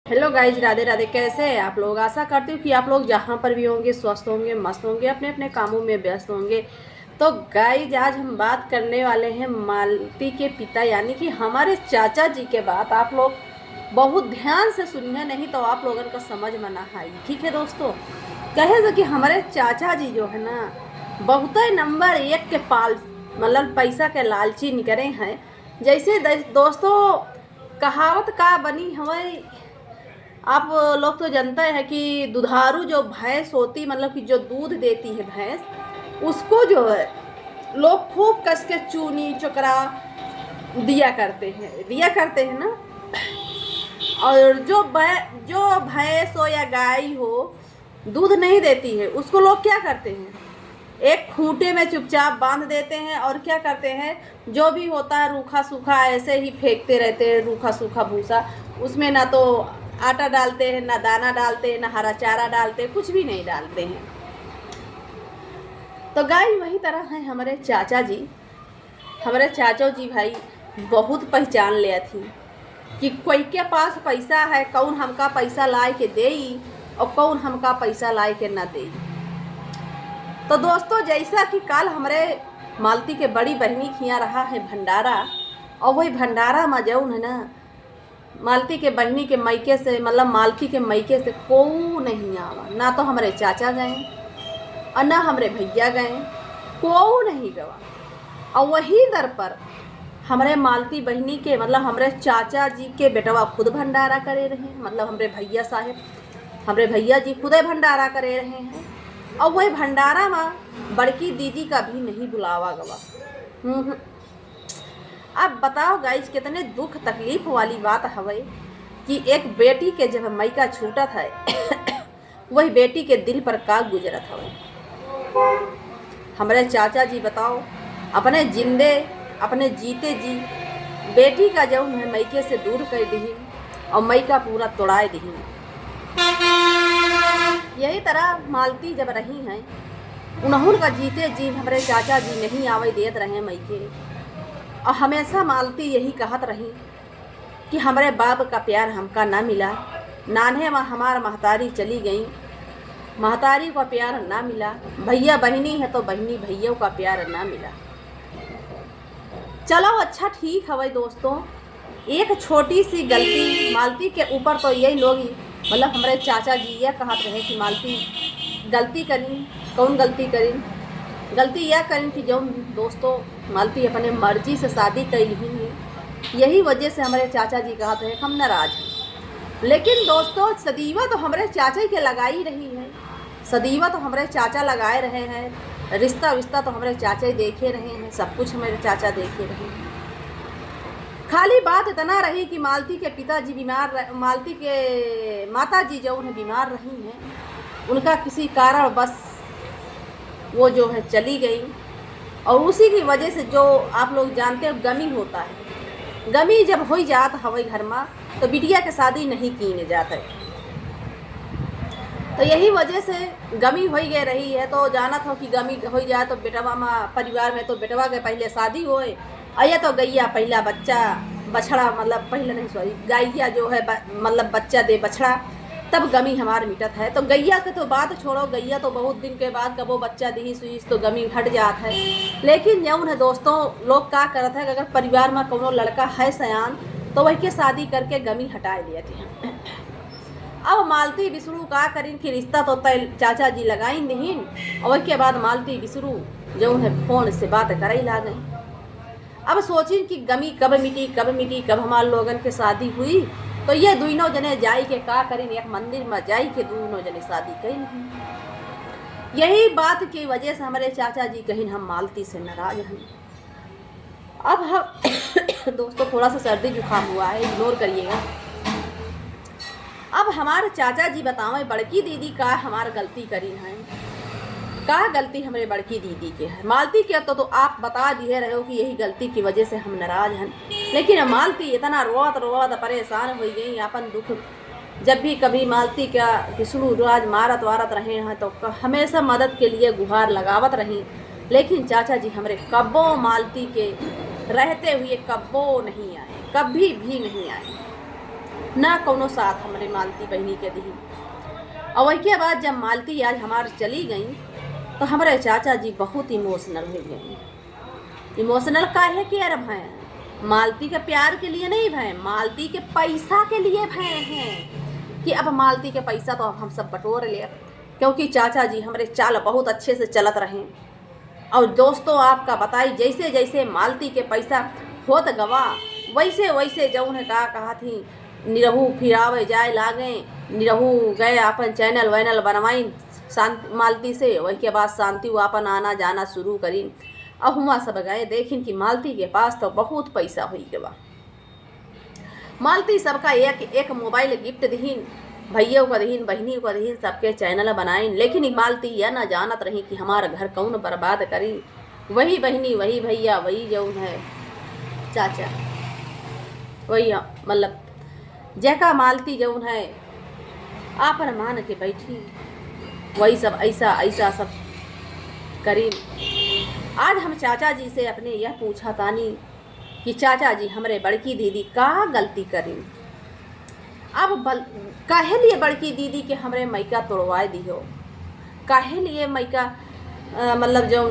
Hello guys, Radhe Radhe. कैसे हैं आप लोग? आशा करती हूँ कि आप लोग जहाँ पर भी होंगे स्वस्थ होंगे, मस्त होंगे, अपने अपने कामों में व्यस्त होंगे। तो गाइज, आज हम बात करने वाले हैं मालती के पिता यानी कि हमारे चाचा जी के बात। आप लोग बहुत ध्यान से सुनिए, नहीं तो आप लोगों का समझ में ना आए। ठीक है दोस्तों, कहे जो कि हमारे चाचा जी जो है ना, बहुत नंबर एक के पाल मतलब पैसा के लालची निकले हैं। जैसे दोस्तों कहावत का बनी हमें, आप लोग तो जानते हैं कि दुधारू जो भैंस होती, मतलब कि जो दूध देती है भैंस, उसको जो है लोग खूब कस के चूनी चोकरा दिया करते हैं ना। और जो भैंस हो या गाय हो दूध नहीं देती है, उसको लोग क्या करते हैं, एक खूंटे में चुपचाप बांध देते हैं और क्या करते हैं, जो भी होता है रूखा सूखा ऐसे ही फेंकते रहते हैं। रूखा सूखा भूसा, उसमें ना तो आटा डालते हैं, ना दाना डालते हैं, ना हरा चारा डालते हैं, कुछ भी नहीं डालते हैं। तो गाय वही तरह है हमारे चाचा जी। हमारे चाचा जी भाई बहुत पहचान लिया थी कि कोई के पास पैसा है, कौन हमका पैसा लाए के देई और कौन हमका पैसा लाए के ना देई। तो दोस्तों, जैसा कि कल हमारे मालती के बड़ी बहनी खिया रहा है भंडारा, और वही भंडारा में जौन है ना, मालती के बहनी के मैके से, मतलब मालती के मैके से को नहीं आवा। ना तो हमारे चाचा गए और ना हमारे भैया गए, को नहीं गवा। और वही दर पर हमारे मालती बहनी के, मतलब हमारे चाचा जी के बेटवा खुद भंडारा करे रहे, मतलब हमारे भैया साहेब, हमारे भैया जी खुद भंडारा करे रहे हैं। और वही भंडारा में बड़की दीदी का भी नहीं बुलावा गवा। अब बताओ गाइज, कितने दुख तकलीफ वाली बात हवे कि एक बेटी के जब मैका छूटत है वही बेटी के दिल पर का गुजरत हवे। हमारे चाचा जी बताओ, अपने जीते जी बेटी का जब है मैके से दूर कर दी और मैका पूरा तोड़ाए दी। यही तरह मालती जब रही हैं, उन्होंने का जीते जी हमारे चाचा जी नहीं आवे देत रहे मैके। और हमेशा मालती यही कहत रही कि हमारे बाप का प्यार हमका ना मिला, नान्हे में हमार महतारी चली गई, महतारी का प्यार ना मिला, भैया बहनी है तो बहनी भैया का प्यार ना मिला। चलो अच्छा ठीक है भाई दोस्तों, एक छोटी सी गलती मालती के ऊपर तो यही लोग, मतलब हमारे चाचा जी यह कहत रहे कि मालती गलती करी। कौन गलती करी? गलती यह करी कि जो दोस्तों मालती अपने मर्जी से शादी कर ली है। यही वजह से हमारे चाचा जी कहते हैं हम नाराज हैं। लेकिन दोस्तों सदीवा तो हमारे चाचा के लगाई रही है, सदीवा तो हमारे चाचा लगाए रहे हैं, रिश्ता विश्ता तो हमारे चाचा ही देखे रहे हैं, सब कुछ हमारे चाचा देखे रहे हैं। खाली बात इतना रही कि मालती के पिताजी बीमार, मालती के माता जी जो उन्हें बीमार रही हैं, उनका किसी कारण बस वो जो है चली गई। और उसी की वजह से जो आप लोग जानते हैं गमी होता है, गमी जब हो जात हवे घर में तो बिटिया के शादी नहीं कीने जाता है। तो यही वजह से गमी हो गई रही है। तो जाना था कि गमी हो जाए तो बेटवा में परिवार में तो बेटवा के पहले शादी होए, अये तो गैया पहला बच्चा बछड़ा, मतलब पहले नहीं सॉरी गैया जो है मतलब बच्चा दे बछड़ा, तब गमी हमार मिटत है। तो गैया के तो बात छोड़ो, गैया तो बहुत दिन के बाद कब वो बच्चा दी सुई तो गमी हट जात है। लेकिन जौन है दोस्तों लोग क्या करते हैं, अगर परिवार में कोनो लड़का है सयान तो वही के शादी करके गमी हटा देते हैं। अब मालती बिसरू का करें कि रिश्ता तो तय चाचा जी लगाई नहीं, और उसके बाद मालती बिसरू जो है फोन से बात करे ला गई। अब सोची कि गमी कब मिटी, कब हमारे लोगन के शादी हुई। तो ये दोनों जने जाई के का करें, एक मंदिर में जाई के दोनों जने शादी करी नहीं। यही बात की वजह से हमारे चाचा जी कहीं हम मालती से नाराज हैं। अब हम दोस्तों थोड़ा सा सर्दी जुकाम हुआ है, इग्नोर करिएगा। अब हमारे चाचा जी बताओ बड़की दीदी का हमार गलती करी है, का गलती हमारे बड़की दीदी के है। मालती के तो आप बता दिए रहे हो कि यही गलती की वजह से हम नाराज हैं। लेकिन मालती इतना रोवत परेशान हो गई अपन दुख। जब भी कभी मालती का किसलू राज मारत वारत रहे हैं तो हमेशा मदद के लिए गुहार लगावत रही। लेकिन चाचा जी हमारे कब्बो मालती के रहते हुए कब्बो नहीं आए, कभी भी नहीं आए। ना कोनो साथ हमारे मालती बहनी के दी। और वही के बाद जब मालती आज हमार चली गई तो हमारे चाचा जी बहुत इमोशनल हो गए। इमोशनल काहे कि यार भय मालती के प्यार के लिए नहीं भय, मालती के पैसा के लिए भय हैं कि अब मालती के पैसा तो अब हम सब बटोर ले, क्योंकि चाचा जी हमारे चाल बहुत अच्छे से चलत रहे। और दोस्तों आपका बताई जैसे जैसे मालती के पैसा होत गवा वैसे वैसे जौन है का कहा थी निरहू फिरावे जाए लागे, निरहू गए अपन चैनल वैनल बनवाई शांति मालती से। वही के बाद शांति वो अपन आना जाना शुरू करी। अब हुआ सब गए देखिन कि मालती के पास तो बहुत पैसा हुई के बा। मालती सबका एक एक मोबाइल गिफ्ट दहीन, भैया को दहीन, बहनी को दहीन, सबके चैनल बनाइन। लेकिन मालती यह ना जानत रही कि हमारा घर कौन बर्बाद करी। वही बहनी, वही भैया, वही जौन है चाचा, वही मतलब जैका मालती जौन है आपन मान के बैठी, वही सब ऐसा ऐसा सब करी। आज हम चाचा जी से अपने यह पूछा तानी कि चाचा जी हमरे बड़की दीदी का गलती करी। अब काहे लिए बड़की दीदी के हमरे मैका तोड़वाए दियो, काहे लिए मैका मतलब जो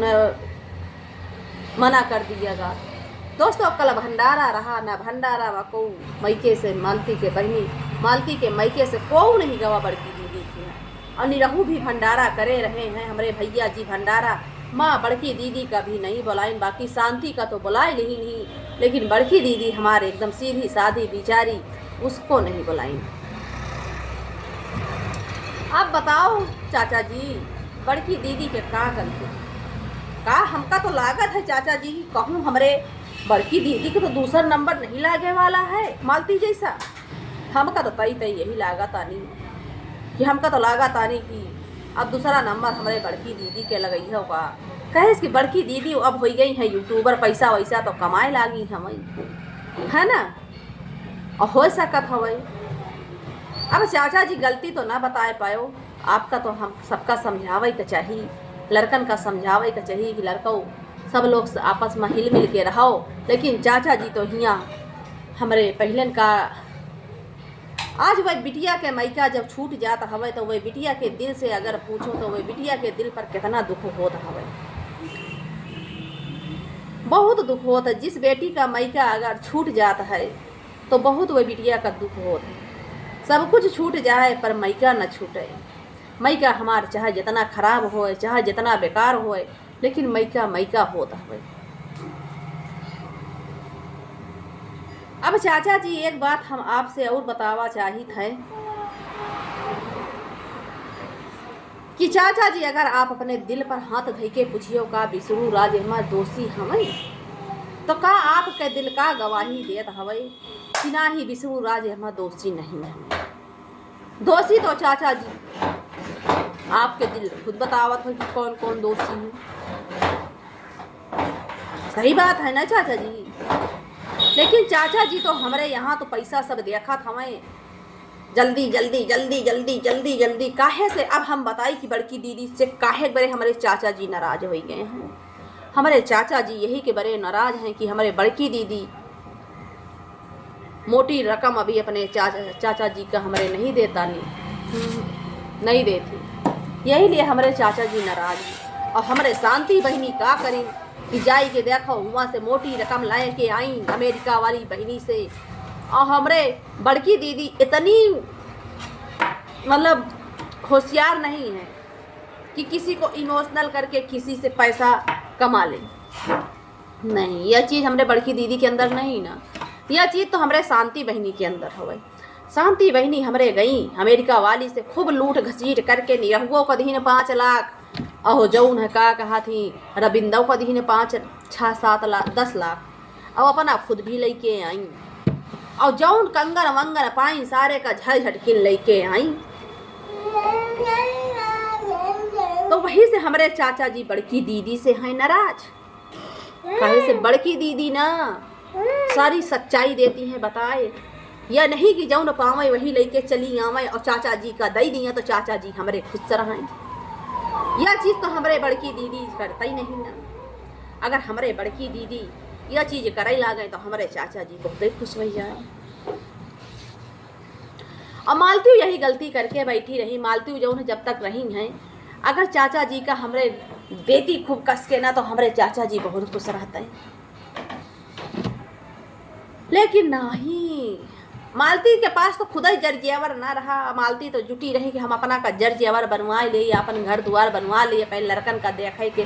मना कर दिएगा। दोस्तों कल भंडारा रहा ना भंडारा व को मैके से मालती के बहनी, मालती के मैके से को नहीं गवा बड़की दीदी की। और निरहू भी भंडारा करे रहे हैं हमारे भैया जी भंडारा। माँ बड़की दीदी का भी नहीं बुलाइन, बाकी शांति का तो बुलाए नहीं, लेकिन बड़की दीदी हमारे एकदम सीधी सादी बिचारी, उसको नहीं बुलाइन। आप बताओ चाचा जी बड़की दीदी के का गलती का? हमका तो लागत है चाचा जी कहूँ हमरे बड़की दीदी को तो दूसरा नंबर नहीं लागे वाला है मालती जैसा। हमका तो तई तई यही लागत आनी कि हमका तो लागत आनी कि अब दूसरा नंबर हमारे बड़की दीदी के लगई है का। कहे कि बड़की दीदी अब हो गई है यूट्यूबर, पैसा वैसा तो कमाए लागी हमें, है ना, और हो सकत हवे। अब चाचा जी गलती तो ना बताए पायो, आपका तो हम सबका समझावे के चाहिए, लड़कन का समझावे के चाहिए कि लड़कों सब लोग आपस में हिल मिल के रहो। लेकिन चाचा जी तो हियाँ हमारे पहलन का आज वह बिटिया के मैका जब छूट जाता हवे तो वह बिटिया के दिल से अगर पूछो तो वह बिटिया के दिल पर कितना दुख होता हवे, बहुत दुख होता है। जिस बेटी का मैका अगर छूट जाता है तो बहुत वह बिटिया का दुख होता है। सब कुछ छूट जाए पर मैका न छूटे। मैका हमार चाहे जितना खराब होए, चाहे जितना बेकार होए, लेकिन मैका मैका होता है। अब चाचा जी एक बात हम आपसे और बतावा चाहिए थे कि चाचा जी अगर आप अपने दिल पर हाथ धइ के पूछियो का विष्णु राज हमार दोषी हमें, तो का आपके दिल का गवाही देत हवे कि ना ही विष्णु राज हमार दोषी नहीं है। दोषी तो चाचा जी आपके दिल खुद बतावत है कि कौन कौन दोषी है। सही बात है ना चाचा जी। लेकिन चाचा जी तो हमारे यहाँ तो पैसा सब देखा था हमें जल्दी जल्दी जल्दी जल्दी जल्दी जल्दी काहे से। अब हम बताई कि बड़की दीदी से काहे बड़े हमारे चाचा जी नाराज हो गए हैं। हमारे चाचा जी यही के बड़े नाराज हैं कि हमारे बड़की दीदी मोटी रकम अभी अपने चाचा जी का हमारे नहीं देता, नहीं देती, यही लिए हमारे चाचा जी नाराज हैं। और हमारे शांति बहनी का करें कि जाई के देखो वहाँ से मोटी रकम लाए के आई अमेरिका वाली बहनी से। और हमारे बड़की दीदी इतनी मतलब होशियार नहीं है कि किसी को इमोशनल करके किसी से पैसा कमा ले। नहीं, यह चीज़ हमारे बड़की दीदी के अंदर नहीं ना, यह चीज़ तो हमारे शांति बहनी के अंदर है। शांति बहनी हमारे गई अमेरिका वाली से खूब लूट घसीट करके निरहुओं को दीन 5 लाख, अहो जौन है का कहा थी रविंदव को दीन 5, 6, 7 लाख 10 लाख, अब अपना खुद भी लेके आई। और जौन कंगन वंगन पाई सारे का झटकिन लेके आई। तो वहीं से हमारे चाचा जी बड़की दीदी से हैं नाराज। कहे से बड़की दीदी ना सारी सच्चाई देती हैं, बताए या नहीं कि जौन पावे वही लेके चली आवे और चाचा जी का दई दिया तो चाचा जी हमारे खुश रहें। यह चीज़ तो हमारे बड़की दीदी करता ही नहीं ना। अगर हमारे बड़की दीदी यह चीज़ करे ला गए तो हमारे चाचा जी बहुत खुश हो जाए। और मालती यही गलती करके बैठी रही। मालती जो है जब तक रही हैं, अगर चाचा जी का हमरे देती खूब कस के ना तो हमरे चाचा जी बहुत खुश रहते हैं। लेकिन नहीं, मालती के पास तो खुदा ही जर जेवर ना रहा। मालती तो जुटी रही कि हम अपना का जर जेवर बनवा ले, अपन घर द्वार बनवा लिए, पहले लड़कन का देखे के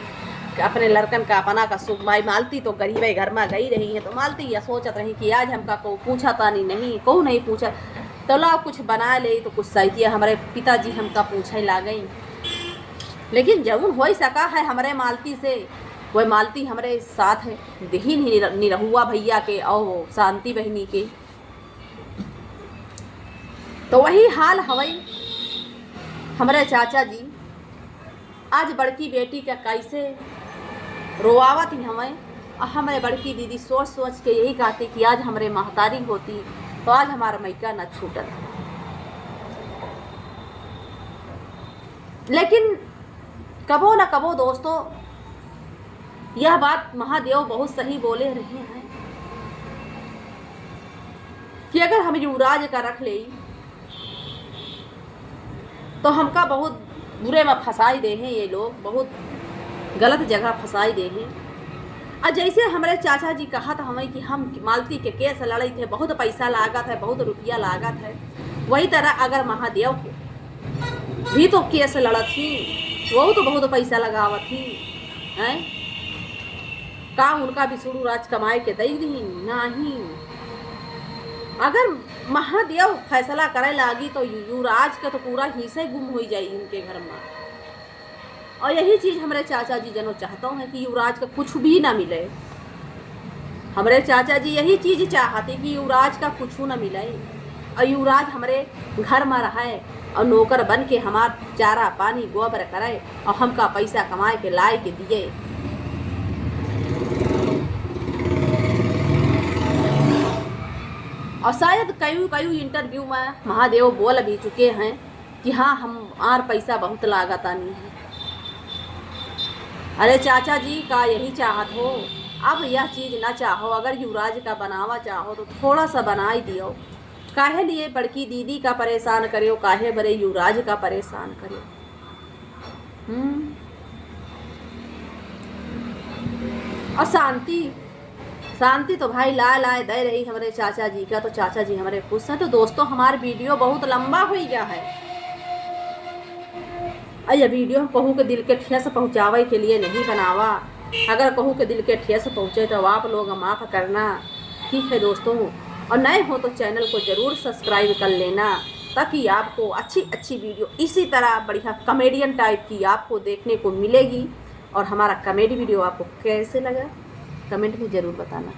अपने लड़कन का अपना का सुख। भाई मालती तो गरीबे घर में गई रही है, तो मालती यह सोचत रही कि आज हमका को पूछा तानी नहीं, को नहीं पूछा तो ला कुछ बना ले, तो कुछ सहितिया हमारे पिताजी हमका पूछे ला गई। लेकिन जब हो सका है हमारे मालती से, वह मालती हमारे साथ है दही निरहुआ भैया के और शांति बहनी के। तो वही हाल हवई हमारे चाचा जी आज बड़की बेटी का कैसे रोआवत ही हमें। और हमारे बड़की दीदी सोच सोच के यही कहती कि आज हमारे महतारी होती तो आज हमारा मैका न छूटत। लेकिन कबो न कबो दोस्तों यह बात महादेव बहुत सही बोले रहे हैं कि अगर हम युवराज का रख ले तो हमका बहुत बुरे में फंसाई दे हैं, ये लोग बहुत गलत जगह फंसाई दे हैं। और जैसे हमारे चाचा जी कहा था हमें कि हम मालती के केस लड़े थे, बहुत पैसा लागत है, बहुत रुपया लागत है, वही तरह अगर महादेव को भी तो केस लड़त थी, वो तो बहुत पैसा लगावत थी हैं। का उनका भी शुरू राज कमाए के दई नहीं। अगर महादेव फैसला करे लागी तो युवराज का तो पूरा हिस्सा गुम हो जाई उनके घर में। और यही चीज़ हमारे चाचा जी जनो चाहता है कि युवराज का कुछ भी ना मिले। हमारे चाचा जी यही चीज़ चाहते कि युवराज का कुछ ना मिले और युवराज हमारे घर में रहे और नौकर बन के हमार चारा पानी गोबर करे और हमका पैसा कमाए के लाए के दिए। और शायद कई इंटरव्यू में महादेव बोल भी चुके हैं कि हाँ हम आर पैसा बहुत लागत आनी है। अरे चाचा जी का यही चाहत हो, अब यह चीज़ ना चाहो, अगर युवराज का बनावा चाहो तो थोड़ा सा बना ही दियो। काहे लिए बड़की दीदी का परेशान करियो, काहे बड़े युवराज का परेशान करियो। और शांति तो भाई लाए दे रही हमारे चाचा जी का, तो चाचा जी हमारे खुश हैं। तो दोस्तों हमारा वीडियो बहुत लंबा हो गया है। यह वीडियो कहूँ के दिल के ठेस पहुँचावे के लिए नहीं बनावा। अगर कहूँ के दिल के ठेस पहुँचे तो आप लोग माफ़ करना, ठीक है दोस्तों। और नए हो तो चैनल को ज़रूर सब्सक्राइब कर लेना ताकि आपको अच्छी वीडियो इसी तरह बढ़िया कॉमेडियन टाइप की आपको देखने को मिलेगी। और हमारा कॉमेडी वीडियो आपको कैसे लगा कमेंट में ज़रूर बताना।